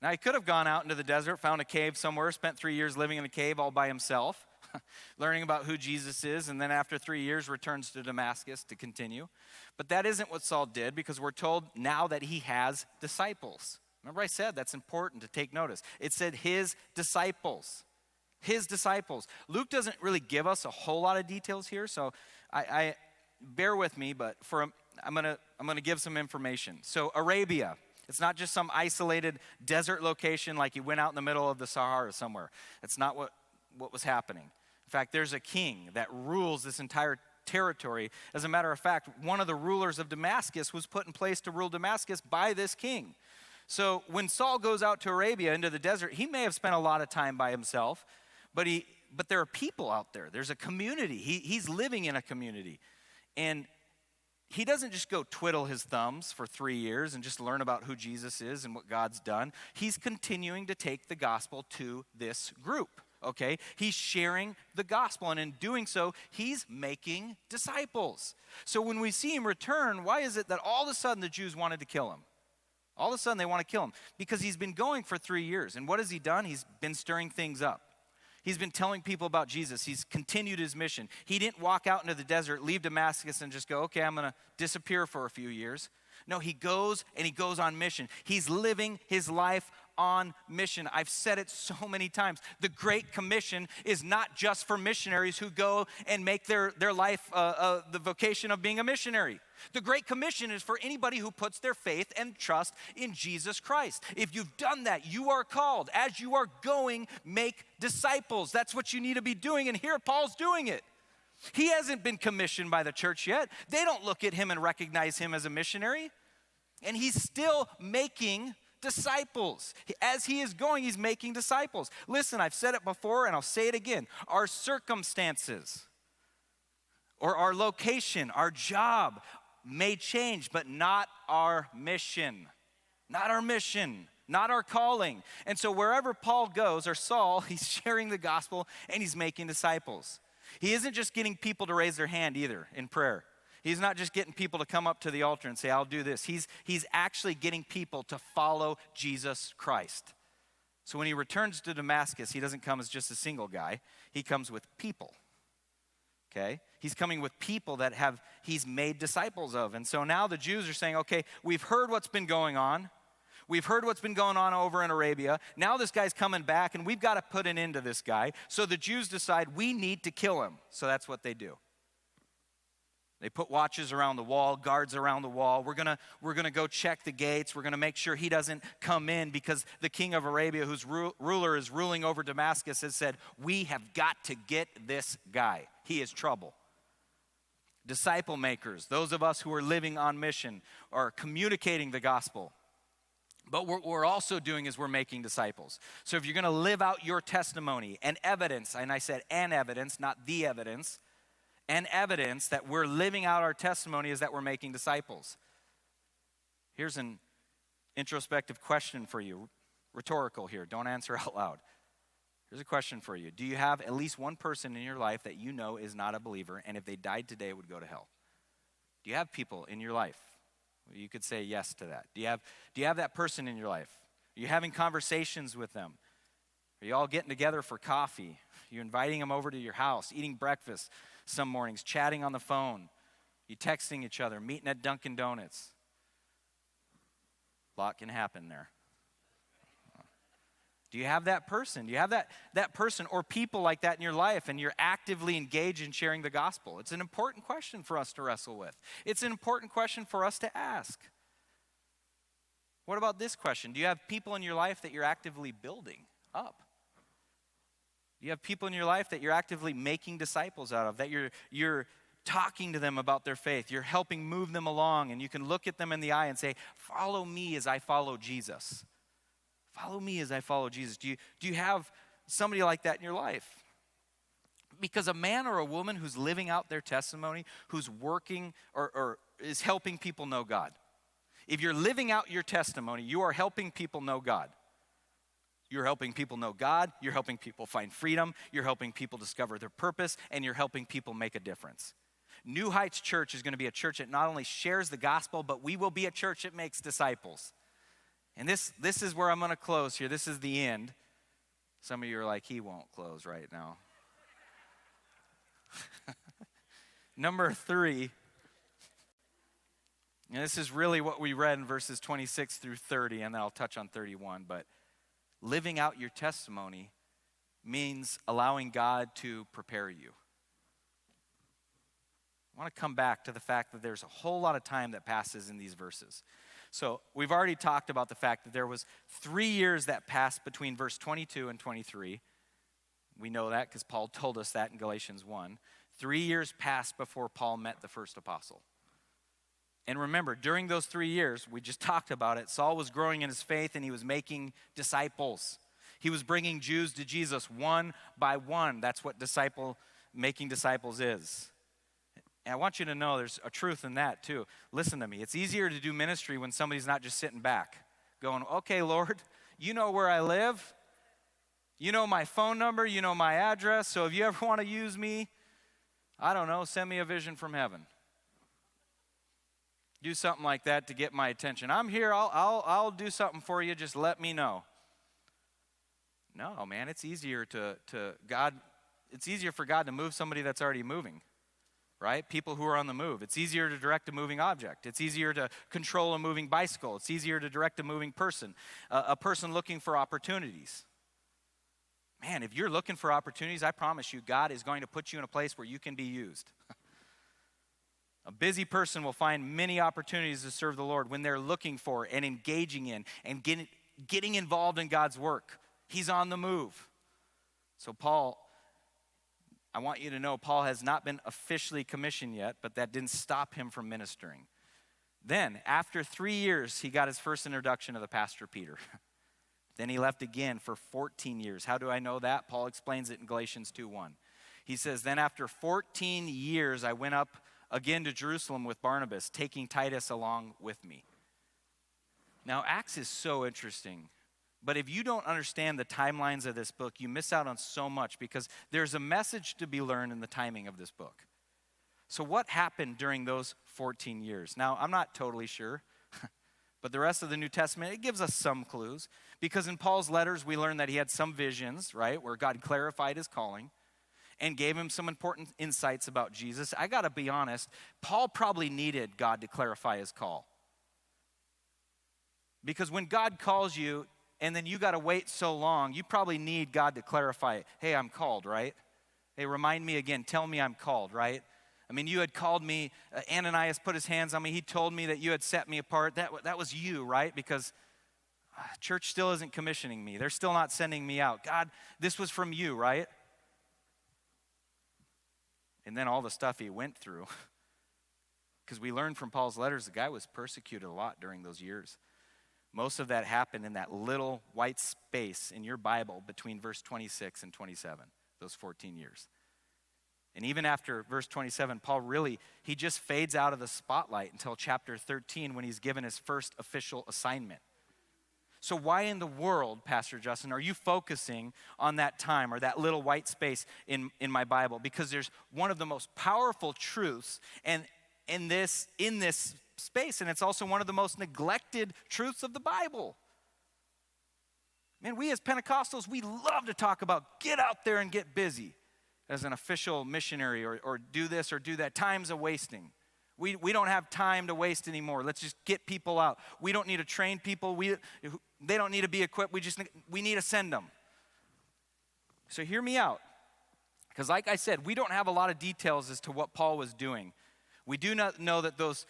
Now, he could have gone out into the desert, found a cave somewhere, spent 3 years living in a cave all by himself, learning about who Jesus is, and then after 3 years returns to Damascus to continue. But that isn't what Saul did, because we're told now that he has disciples. Remember I said that's important to take notice. It said his disciples. His disciples. Luke doesn't really give us a whole lot of details here, so I bear with me, but I'm gonna give some information. So Arabia. It's not just some isolated desert location like he went out in the middle of the Sahara somewhere. That's not what was happening. In fact, there's a king that rules this entire territory. As a matter of fact, one of the rulers of Damascus was put in place to rule Damascus by this king. So when Saul goes out to Arabia into the desert, he may have spent a lot of time by himself, but there are people out there. There's a community. He's living in a community. And he doesn't just go twiddle his thumbs for 3 years and just learn about who Jesus is and what God's done. He's continuing to take the gospel to this group, okay? He's sharing the gospel, and in doing so, he's making disciples. So when we see him return, why is it that all of a sudden the Jews wanted to kill him? All of a sudden they want to kill him because he's been going for 3 years. And what has he done? He's been stirring things up. He's been telling people about Jesus. He's continued his mission. He didn't walk out into the desert, leave Damascus, and just go, okay, I'm going to disappear for a few years. No, he goes and he goes on mission. He's living his life on mission. I've said it so many times. The Great Commission is not just for missionaries who go and make their life the vocation of being a missionary. The Great Commission is for anybody who puts their faith and trust in Jesus Christ. If you've done that, you are called. As you are going, make disciples. That's what you need to be doing, and here Paul's doing it. He hasn't been commissioned by the church yet. They don't look at him and recognize him as a missionary, and he's still making disciples. As he is going, he's making disciples. Listen, I've said it before and I'll say it again. Our circumstances or our location, our job may change, but not our mission. Not our mission, not our calling. And so wherever Paul goes, or Saul, he's sharing the gospel and he's making disciples. He isn't just getting people to raise their hand either in prayer. He's not just getting people to come up to the altar and say, I'll do this. He's actually getting people to follow Jesus Christ. So when he returns to Damascus, he doesn't come as just a single guy. He comes with people, okay? He's coming with people that he's made disciples of. And so now the Jews are saying, okay, we've heard what's been going on. We've heard what's been going on over in Arabia. Now this guy's coming back, and we've got to put an end to this guy. So the Jews decide we need to kill him. So that's what they do. They put watches around the wall, guards around the wall. We're gonna go check the gates. We're gonna make sure he doesn't come in because the king of Arabia, whose ruler is ruling over Damascus, has said, we have got to get this guy. He is trouble. Disciple makers, those of us who are living on mission, are communicating the gospel. But what we're also doing is we're making disciples. So if you're gonna live out your testimony and evidence, and I said an evidence, not the evidence, and evidence that we're living out our testimony is that we're making disciples. Here's an introspective question for you, rhetorical here, don't answer out loud. Here's a question for you. Do you have at least one person in your life that you know is not a believer, and if they died today would go to hell? Do you have people in your life? You could say yes to that. Do you have that person in your life? Are you having conversations with them? Are you all getting together for coffee? Are you inviting them over to your house, eating breakfast some mornings, chatting on the phone? You texting each other, meeting at Dunkin' Donuts? A lot can happen there. Do you have that person? Do you have that person or people like that in your life, and you're actively engaged in sharing the gospel? It's an important question for us to wrestle with. It's an important question for us to ask. What about this question? Do you have people in your life that you're actively building up? Do you have people in your life that you're actively making disciples out of, that you're talking to them about their faith, you're helping move them along, and you can look at them in the eye and say, follow me as I follow Jesus. Follow me as I follow Jesus. Do you have somebody like that in your life? Because a man or a woman who's living out their testimony, who's working or is helping people know God. If you're living out your testimony, you are helping people know God. You're helping people know God, you're helping people find freedom, you're helping people discover their purpose, and you're helping people make a difference. New Heights Church is going to be a church that not only shares the gospel, but we will be a church that makes disciples. And this is where I'm going to close here. This is the end. Some of you are like, he won't close right now. Number 3, and this is really what we read in verses 26 through 30, and then I'll touch on 31, but living out your testimony means allowing God to prepare you. I want to come back to the fact that there's a whole lot of time that passes in these verses. So we've already talked about the fact that there was 3 years that passed between verse 22 and 23. We know that because Paul told us that in Galatians 1. 3 years passed before Paul met the first apostle. And remember, during those 3 years, we just talked about it, Saul was growing in his faith and he was making disciples. He was bringing Jews to Jesus one by one. That's what making disciples is. And I want you to know there's a truth in that too. Listen to me. It's easier to do ministry when somebody's not just sitting back going, okay, Lord, you know where I live. You know my phone number. You know my address. So if you ever want to use me, I don't know, send me a vision from heaven. Do something like that to get my attention. I'm here. I'll do something for you. Just let me know. No, man, it's easier it's easier for God to move somebody that's already moving, right? People who are on the move. It's easier to direct a moving object. It's easier to control a moving bicycle. It's easier to direct a moving person, a person looking for opportunities. Man, if you're looking for opportunities, I promise you, God is going to put you in a place where you can be used. A busy person will find many opportunities to serve the Lord when they're looking for and engaging in and getting involved in God's work. He's on the move. So Paul, I want you to know, Paul has not been officially commissioned yet, but that didn't stop him from ministering. Then, after 3 years, he got his first introduction to the pastor Peter. Then he left again for 14 years. How do I know that? Paul explains it in Galatians 2:1. He says, then after 14 years, I went up again to Jerusalem with Barnabas, taking Titus along with me. Now, Acts is so interesting. But if you don't understand the timelines of this book, you miss out on so much because there's a message to be learned in the timing of this book. So what happened during those 14 years? Now, I'm not totally sure, but the rest of the New Testament, it gives us some clues. Because in Paul's letters, we learn that he had some visions, right, where God clarified his calling and gave him some important insights about Jesus. I got to be honest, Paul probably needed God to clarify his call. Because when God calls you, and then you got to wait so long, you probably need God to clarify it. Hey, I'm called, right? Hey, remind me again. Tell me I'm called, right? I mean, you had called me. Ananias put his hands on me. He told me that you had set me apart. That was you, right? Because church still isn't commissioning me. They're still not sending me out. God, this was from you, right? And then all the stuff he went through. Because we learned from Paul's letters, the guy was persecuted a lot during those years. Most of that happened in that little white space in your Bible between verse 26 and 27, those 14 years. And even after verse 27, Paul he just fades out of the spotlight until chapter 13 when he's given his first official assignment. So why in the world, Pastor Justin, are you focusing on that time or that little white space in my Bible? Because there's one of the most powerful truths in this space, and it's also one of the most neglected truths of the Bible. Man, we as Pentecostals, we love to talk about get out there and get busy as an official missionary or do this or do that. Time's a wasting. We don't have time to waste anymore. Let's just get people out. We don't need to train people. They don't need to be equipped. We need to send them. So hear me out. Because like I said, we don't have a lot of details as to what Paul was doing. We do not know that those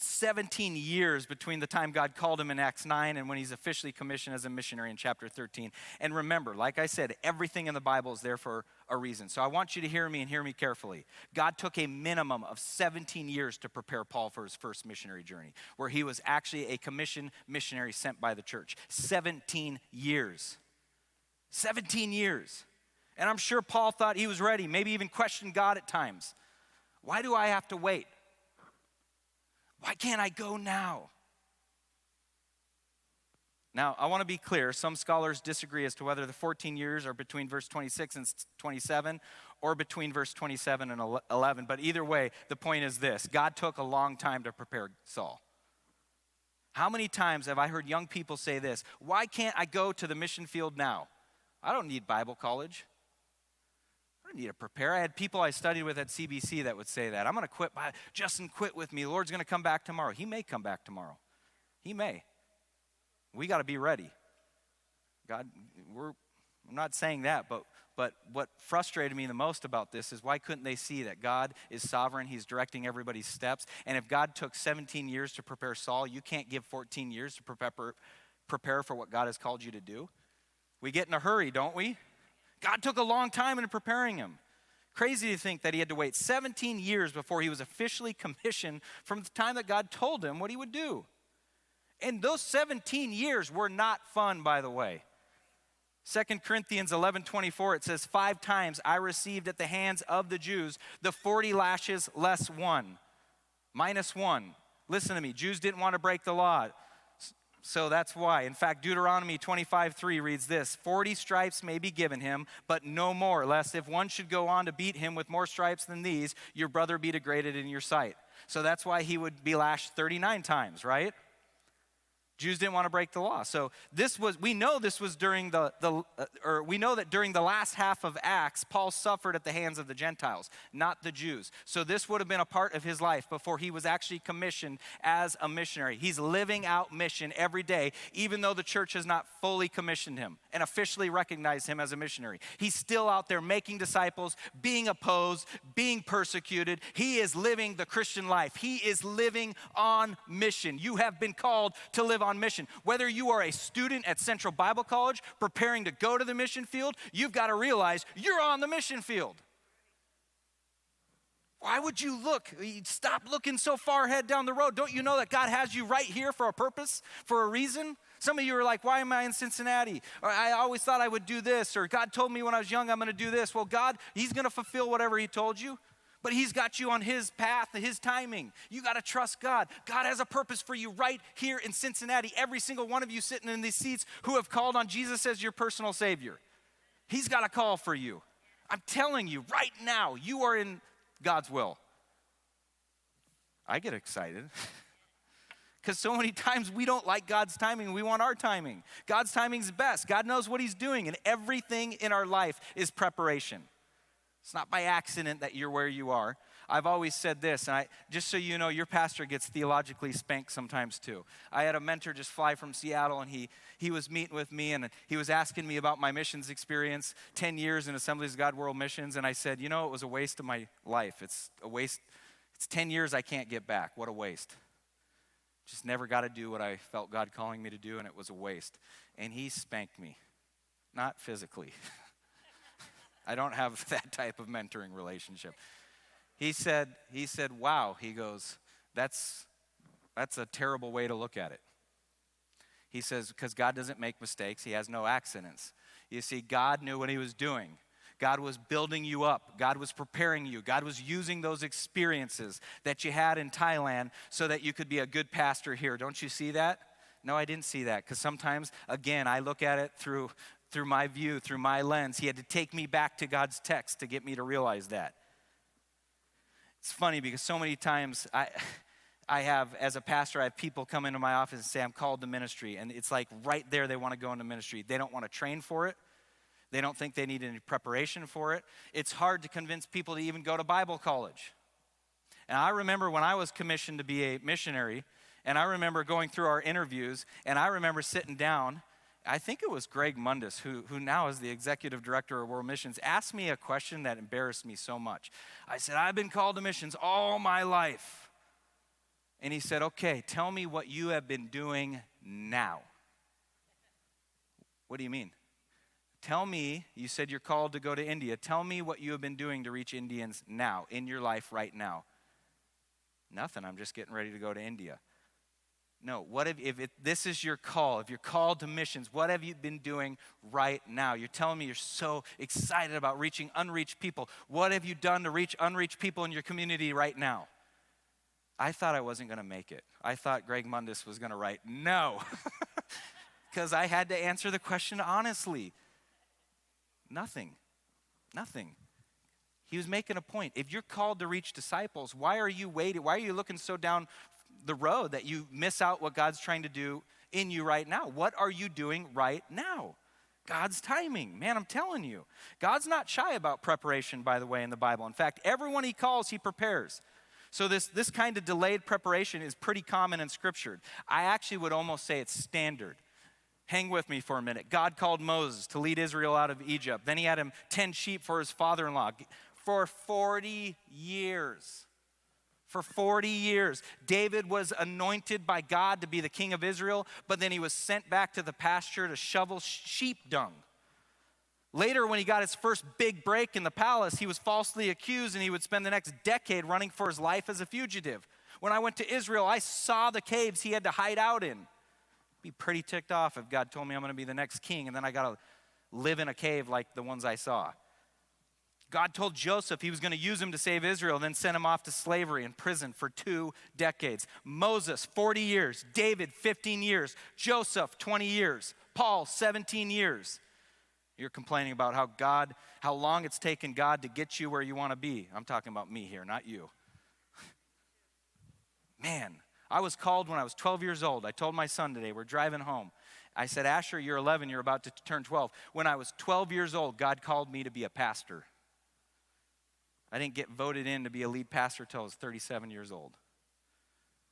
17 years between the time God called him in Acts 9 and when he's officially commissioned as a missionary in chapter 13. And remember, like I said, everything in the Bible is there for a reason. So I want you to hear me and hear me carefully. God took a minimum of 17 years to prepare Paul for his first missionary journey, where he was actually a commissioned missionary sent by the church. 17 years. 17 years. And I'm sure Paul thought he was ready, maybe even questioned God at times. Why do I have to wait? Why can't I go now? Now, I want to be clear. Some scholars disagree as to whether the 14 years are between verse 26 and 27 or between verse 27 and 11. But either way, the point is this. God took a long time to prepare Saul. How many times have I heard young people say this? Why can't I go to the mission field now? I don't need Bible college. I don't need to prepare. I had people I studied with at CBC that would say that. I'm going to quit. Justin, quit with me. The Lord's going to come back tomorrow. He may come back tomorrow. He may. We got to be ready. God, I'm not saying that, but what frustrated me the most about this is why couldn't they see that God is sovereign? He's directing everybody's steps. And if God took 17 years to prepare Saul, you can't give 14 years to prepare for what God has called you to do. We get in a hurry, don't we? God took a long time in preparing him. Crazy to think that he had to wait 17 years before he was officially commissioned from the time that God told him what he would do. And those 17 years were not fun, by the way. 2 Corinthians 11:24, it says, 5 times I received at the hands of the Jews the 40 lashes less 1, minus 1. Listen to me, Jews didn't want to break the law. So that's why. In fact, Deuteronomy 25:3 reads this, 40 stripes may be given him, but no more, lest if one should go on to beat him with more stripes than these, your brother be degraded in your sight. So that's why he would be lashed 39 times, right? Jews didn't want to break the law. So we know this was during we know that during the last half of Acts, Paul suffered at the hands of the Gentiles, not the Jews. So this would have been a part of his life before he was actually commissioned as a missionary. He's living out mission every day, even though the church has not fully commissioned him and officially recognized him as a missionary. He's still out there making disciples, being opposed, being persecuted. He is living the Christian life. He is living on mission. You have been called to live on mission. Whether you are a student at Central Bible College preparing to go to the mission field, you've got to realize you're on the mission field. Why would you stop looking so far ahead down the road? Don't you know that God has you right here for a purpose, for a reason? Some of you are like, why am I in Cincinnati? Or I always thought I would do this. Or God told me when I was young I'm going to do this. Well, God, he's going to fulfill whatever he told you. But he's got you on his path, his timing. You got to trust God. God has a purpose for you right here in Cincinnati. Every single one of you sitting in these seats who have called on Jesus as your personal Savior. He's got a call for you. I'm telling you right now, you are in God's will. I get excited because so many times we don't like God's timing. We want our timing. God's timing's best. God knows what he's doing, and everything in our life is preparation. It's not by accident that you're where you are. I've always said this, and just so you know, your pastor gets theologically spanked sometimes too. I had a mentor just fly from Seattle, and he was meeting with me, and he was asking me about my missions experience, 10 years in Assemblies of God World Missions, and I said, it was a waste of my life. It's a waste. It's 10 years I can't get back. What a waste. Just never got to do what I felt God calling me to do, and it was a waste. And he spanked me, not physically. I don't have that type of mentoring relationship. He said, wow, he goes, that's a terrible way to look at it. He says, because God doesn't make mistakes, he has no accidents. You see, God knew what he was doing. God was building you up. God was preparing you. God was using those experiences that you had in Thailand so that you could be a good pastor here. Don't you see that? No, I didn't see that, because sometimes, again, I look at it through my view, through my lens. He had to take me back to God's text to get me to realize that. It's funny because so many times I have, as a pastor, I have people come into my office and say, I'm called to ministry. And it's like right there they want to go into ministry. They don't want to train for it. They don't think they need any preparation for it. It's hard to convince people to even go to Bible college. And I remember when I was commissioned to be a missionary, and I remember going through our interviews, and I remember sitting down. I think it was Greg Mundis, who now is the executive director of World Missions, asked me a question that embarrassed me so much. I said, I've been called to missions all my life. And he said, okay, tell me what you have been doing now. What do you mean? Tell me, you said you're called to go to India. Tell me what you have been doing to reach Indians now, in your life right now. Nothing, I'm just getting ready to go to India. No, if this is your call, if you're called to missions, what have you been doing right now? You're telling me you're so excited about reaching unreached people. What have you done to reach unreached people in your community right now? I thought I wasn't going to make it. I thought Greg Mundis was going to write no, because I had to answer the question honestly. Nothing. He was making a point. If you're called to reach disciples, why are you waiting? Why are you looking so down the road that you miss out what God's trying to do in you right now? What are you doing right now? God's timing. Man, I'm telling you. God's not shy about preparation, by the way, in the Bible. In fact, everyone he calls, he prepares. So this kind of delayed preparation is pretty common in Scripture. I actually would almost say it's standard. Hang with me for a minute. God called Moses to lead Israel out of Egypt. Then he had him tend sheep for his father-in-law for 40 years. For 40 years, David was anointed by God to be the king of Israel, but then he was sent back to the pasture to shovel sheep dung. Later, when he got his first big break in the palace, he was falsely accused, and he would spend the next decade running for his life as a fugitive. When I went to Israel, I saw the caves he had to hide out in. I'd be pretty ticked off if God told me I'm going to be the next king, and then I got to live in a cave like the ones I saw. God told Joseph he was going to use him to save Israel, then sent him off to slavery and prison for 2 decades. Moses, 40 years. David, 15 years. Joseph, 20 years. Paul, 17 years. You're complaining about how long it's taken God to get you where you want to be. I'm talking about me here, not you. Man, I was called when I was 12 years old. I told my son today, we're driving home. I said, Asher, you're 11, you're about to turn 12. When I was 12 years old, God called me to be a pastor. I didn't get voted in to be a lead pastor until I was 37 years old.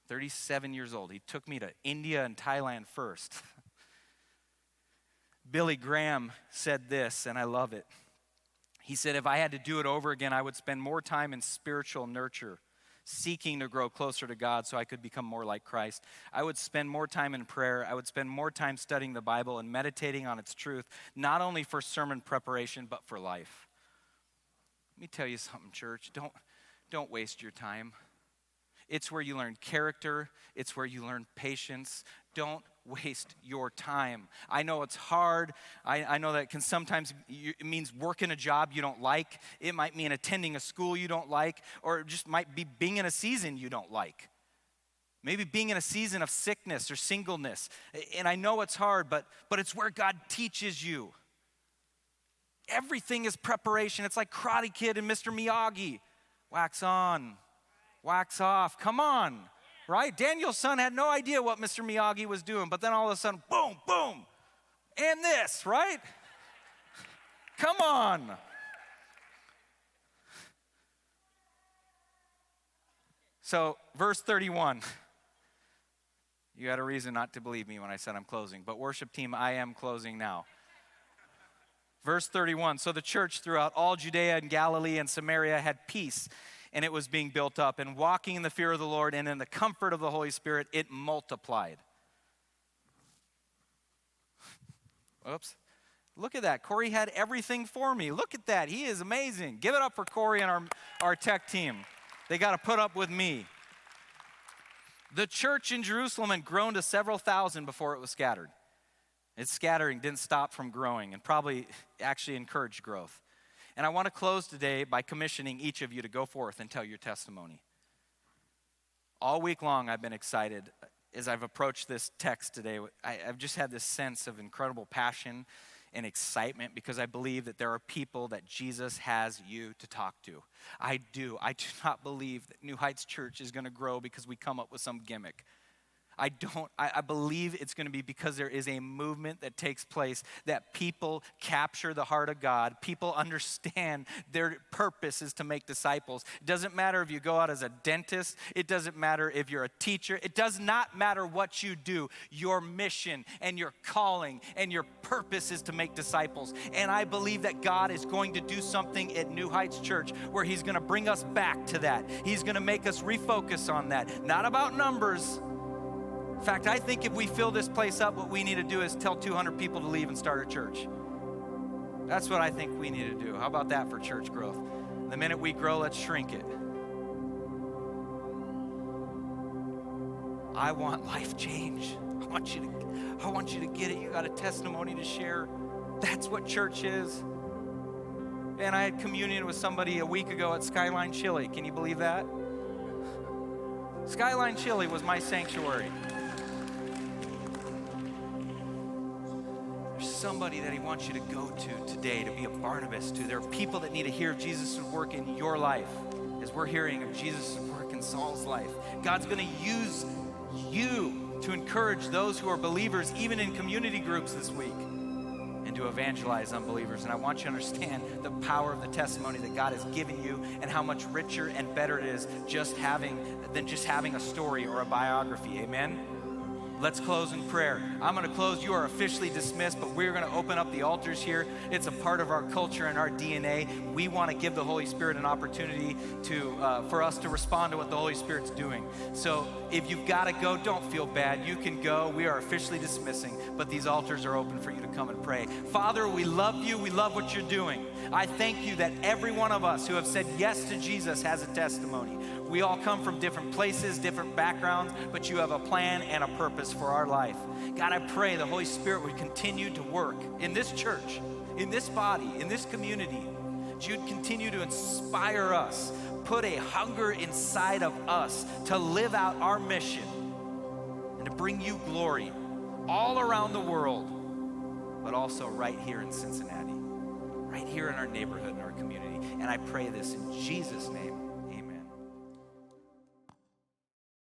37 years old. He took me to India and Thailand first. Billy Graham said this, and I love it. He said, if I had to do it over again, I would spend more time in spiritual nurture, seeking to grow closer to God so I could become more like Christ. I would spend more time in prayer. I would spend more time studying the Bible and meditating on its truth, not only for sermon preparation, but for life. Let me tell you something, church. Don't waste your time. It's where you learn character. It's where you learn patience. Don't waste your time. I know it's hard. I know that it can sometimes, it means working a job you don't like. It might mean attending a school you don't like, or it just might be being in a season you don't like. Maybe being in a season of sickness or singleness. And I know it's hard, but it's where God teaches you. Everything is preparation. It's like Karate Kid and Mr. Miyagi. Wax on, wax off. Come on, right? Daniel's son had no idea what Mr. Miyagi was doing, but then all of a sudden, boom, boom, and this, right? Come on. So, verse 31. You had a reason not to believe me when I said I'm closing, but worship team, I am closing now. Verse 31, so the church throughout all Judea and Galilee and Samaria had peace, and it was being built up. And walking in the fear of the Lord and in the comfort of the Holy Spirit, it multiplied. Oops. Look at that. Corey had everything for me. Look at that. He is amazing. Give it up for Corey and our tech team. They got to put up with me. The church in Jerusalem had grown to several thousand before it was scattered. Its scattering didn't stop from growing and probably actually encouraged growth. And I want to close today by commissioning each of you to go forth and tell your testimony. All week long I've been excited as I've approached this text today. I've just had this sense of incredible passion and excitement because I believe that there are people that Jesus has you to talk to. I do not believe that New Heights Church is going to grow because we come up with some gimmick. I believe it's going to be because there is a movement that takes place that people capture the heart of God. People understand their purpose is to make disciples. It doesn't matter if you go out as a dentist. It doesn't matter if you're a teacher. It does not matter what you do. Your mission and your calling and your purpose is to make disciples. And I believe that God is going to do something at New Heights Church where he's going to bring us back to that. He's going to make us refocus on that. Not about numbers. In fact, I think if we fill this place up, what we need to do is tell 200 people to leave and start a church. That's what I think we need to do. How about that for church growth? The minute we grow, let's shrink it. I want life change. I want you to get it. You got a testimony to share. That's what church is. And I had communion with somebody a week ago at Skyline Chili. Can you believe that? Skyline Chili was my sanctuary. There's somebody that he wants you to go to today, to be a Barnabas to. There are people that need to hear Jesus' work in your life as we're hearing of Jesus' work in Saul's life. God's going to use you to encourage those who are believers, even in community groups this week, and to evangelize unbelievers. And I want you to understand the power of the testimony that God has given you and how much richer and better it is than just having a story or a biography. Amen? Let's close in prayer. I'm going to close. You are officially dismissed, but we're going to open up the altars here. It's a part of our culture and our DNA. We want to give the Holy Spirit an opportunity for us to respond to what the Holy Spirit's doing. So if you've got to go, don't feel bad. You can go. We are officially dismissing, but these altars are open for you to come and pray. Father, we love you. We love what you're doing. I thank you that every one of us who have said yes to Jesus has a testimony. We all come from different places, different backgrounds, but you have a plan and a purpose for our life. God, I pray the Holy Spirit would continue to work in this church, in this body, in this community. That you'd continue to inspire us, put a hunger inside of us to live out our mission and to bring you glory all around the world, but also right here in Cincinnati, right here in our neighborhood, in our community. And I pray this in Jesus' name.